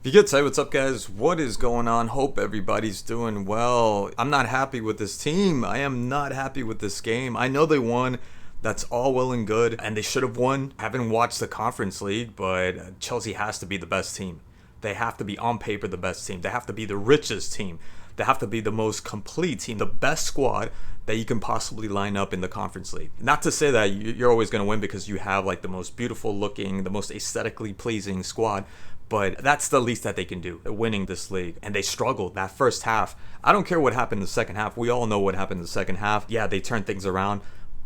If you could say what's up, guys, what is going on? Hope everybody's doing well. I'm not happy with this team. I am not happy with this game. I know they won. That's all well and good, and they should have won. I haven't watched the Conference League, but Chelsea has to be the best team. They have to be on paper the best team. They have to be the richest team. They have to be the most complete team, the best squad that you can possibly line up in the Conference League. Not to say that you're always going to win because you have like the most beautiful looking, the most aesthetically pleasing squad, but that's the least that they can do, winning this league. And they struggled that first half. I don't care what happened in the second half. We all know what happened in the second half. Yeah, they turned things around.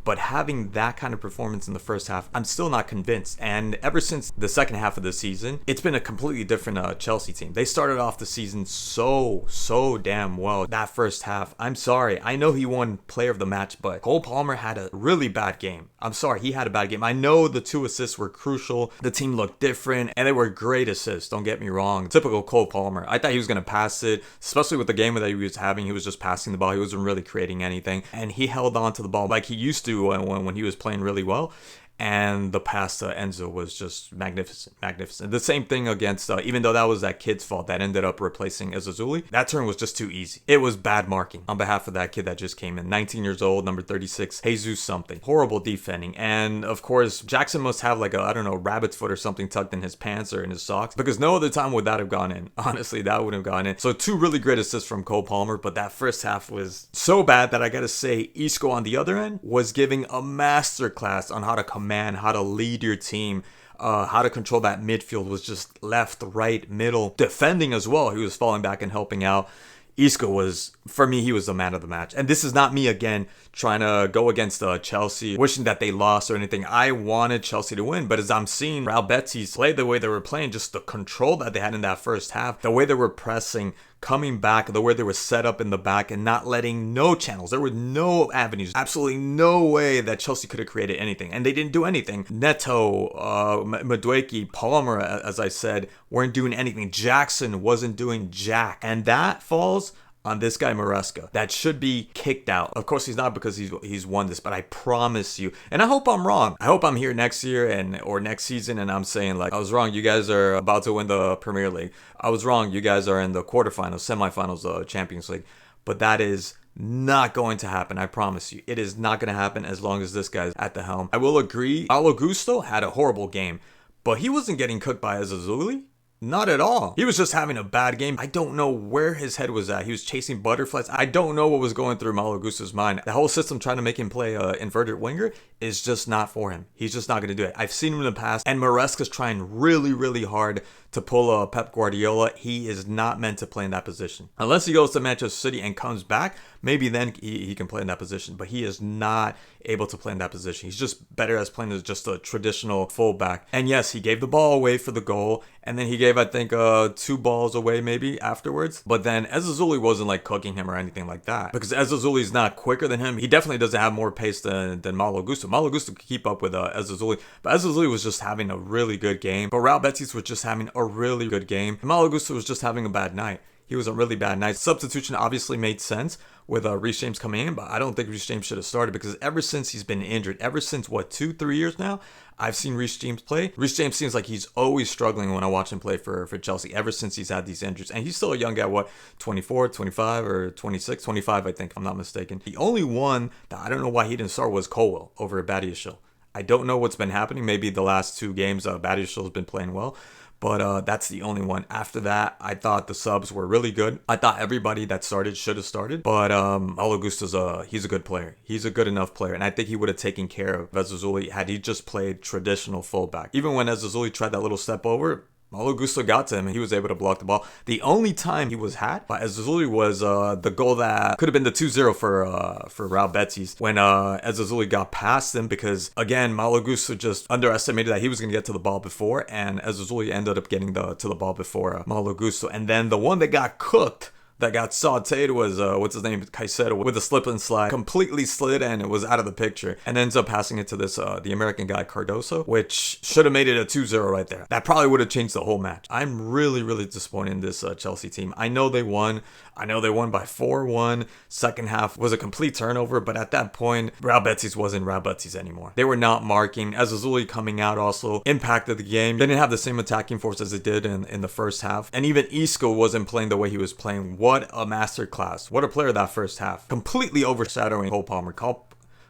But having that kind of performance in the first half, I'm still not convinced. And ever since the second half of the season, it's been a completely different Chelsea team. They started off the season so damn well. That first half, I'm sorry. I know he won player of the match, but Cole Palmer had a really bad game. I'm sorry, he had a bad game. I know the two assists were crucial. The team looked different, and they were great assists. Don't get me wrong. Typical Cole Palmer. I thought he was going to pass it, especially with the game that he was having. He was just passing the ball. He wasn't really creating anything. And he held on to the ball like he used to when he was playing really well. And the pass to Enzo was just magnificent. The same thing against, even though that was that kid's fault that ended up replacing Ezazuli, that turn was just too easy. It was bad marking on behalf of that kid that just came in. 19 years old, number 36, Jesus something. Horrible defending. And of course, Jackson must have like a, I don't know, rabbit's foot or something tucked in his pants or in his socks, because no other time would that have gone in. Honestly, that wouldn't have gone in. So two really great assists from Cole Palmer, but that first half was so bad that I gotta say, Isco on the other end was giving a masterclass on how to command, how to lead your team, how to control that midfield. Was just left, right, middle, defending as well. He was falling back and helping out. Isco was, for me, he was the man of the match. And this is not me, again, trying to go against Chelsea, wishing that they lost or anything. I wanted Chelsea to win, but as I'm seeing Real Betis play the way they were playing, just the control that they had in that first half, the way they were pressing, coming back, the way they were set up in the back and not letting no channels. There were no avenues, absolutely no way that Chelsea could have created anything. And they didn't do anything. Neto, Madueke, Palmer, as I said, weren't doing anything. Jackson wasn't doing jack. And that falls on this guy Maresca that should be kicked out. Of course he's not, because he's won this, but I promise you, and I hope I'm wrong. I hope I'm here next year or next season and I'm saying like, I was wrong, you guys are about to win the Premier League. I was wrong, you guys are in the quarterfinals, semifinals of Champions League. But that is not going to happen. I promise you. It is not going to happen as long as this guy's at the helm. I will agree, Malo Gusto had a horrible game, but he wasn't getting cooked by Azazuli. Not at all. He was just having a bad game. I don't know where his head was at. He was chasing butterflies. I don't know what was going through Malo Gusto's mind. The whole system trying to make him play inverted winger is just not for him. He's just not going to do it. I've seen him in the past, and Maresca's trying really hard to pull a Pep Guardiola. He is not meant to play in that position. Unless he goes to Manchester City and comes back, maybe then he can play in that position. But he is not able to play in that position. He's just better as playing as just a traditional fullback. And yes, he gave the ball away for the goal, and then he gave, I think, 2 balls away maybe afterwards. But then Ezazuli wasn't like cooking him or anything like that, because Ezazuli's not quicker than him. He definitely doesn't have more pace than Malo Gusto. Malo Gusto could keep up with Ezazuli, but Ezazuli was just having a really good game. But Real Betis was just having a really good game. And Malo Gusto was just having a bad night. He was a really bad night. Substitution obviously made sense with Reece James coming in, but I don't think Reece James should have started, because ever since he's been injured, ever since, 2-3 years now, I've seen Reece James play. Reece James seems like he's always struggling when I watch him play for Chelsea, ever since he's had these injuries. And he's still a young guy, 24, 25, or 26? 25, I think, if I'm not mistaken. The only one that I don't know why he didn't start was Colwell over Badiashile. I don't know what's been happening. Maybe the last 2 games, Badiashile's been playing well. But that's the only one. After that, I thought the subs were really good. I thought everybody that started should have started. But Malo Gusto's he's a good player. He's a good enough player. And I think he would have taken care of Ezazuli had he just played traditional fullback. Even when Ezazuli tried that little step over, Malo Gusto got to him and he was able to block the ball. The only time he was had by Ezazuli was the goal that could have been the 2-0 for Real Betis, when Ezazuli got past him, because again, Malo Gusto just underestimated that he was going to get to the ball before, and Ezazuli ended up getting to the ball before Malo Gusto. And then the one that got cooked that got sauteed was what's his name, Caicedo, with a slip and slide, completely slid and it was out of the picture, and ends up passing it to this the American guy Cardoso, which should have made it a 2-0 right there. That probably would have changed the whole match. I'm really disappointed in this Chelsea team. I know they won. I know they won by 4-1. Second half was a complete turnover, but at that point, Real Betis wasn't Real Betis anymore. They were not marking. Azazuli coming out also impacted the game. They didn't have the same attacking force as it did in the first half. And even Isco wasn't playing the way he was playing. What a masterclass. What a player that first half. Completely overshadowing Cole Palmer.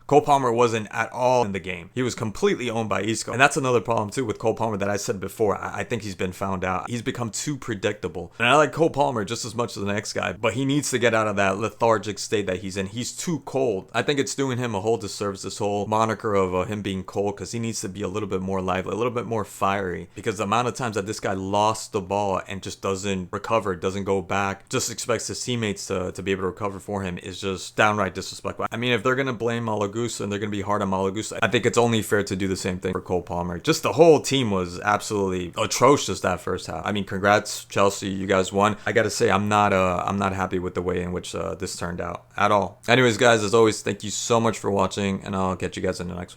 Cole Palmer wasn't at all in the game. He was completely owned by Isco. And that's another problem too with Cole Palmer that I said before. I think he's been found out. He's become too predictable. And I like Cole Palmer just as much as the next guy, but he needs to get out of that lethargic state that he's in. He's too cold. I think it's doing him a whole disservice, this whole moniker of him being cold, because he needs to be a little bit more lively, a little bit more fiery, because the amount of times that this guy lost the ball and just doesn't recover, doesn't go back, just expects his teammates to be able to recover for him is just downright disrespectful. I mean, if they're going to blame Malagusa and they're going to be hard on Malagusa, I think it's only fair to do the same thing for Cole Palmer. Just the whole team was absolutely atrocious that first half. I mean, congrats Chelsea, you guys won. I gotta say, I'm not happy with the way in which this turned out at all. Anyways, guys, as always, thank you so much for watching, and I'll catch you guys in the next one.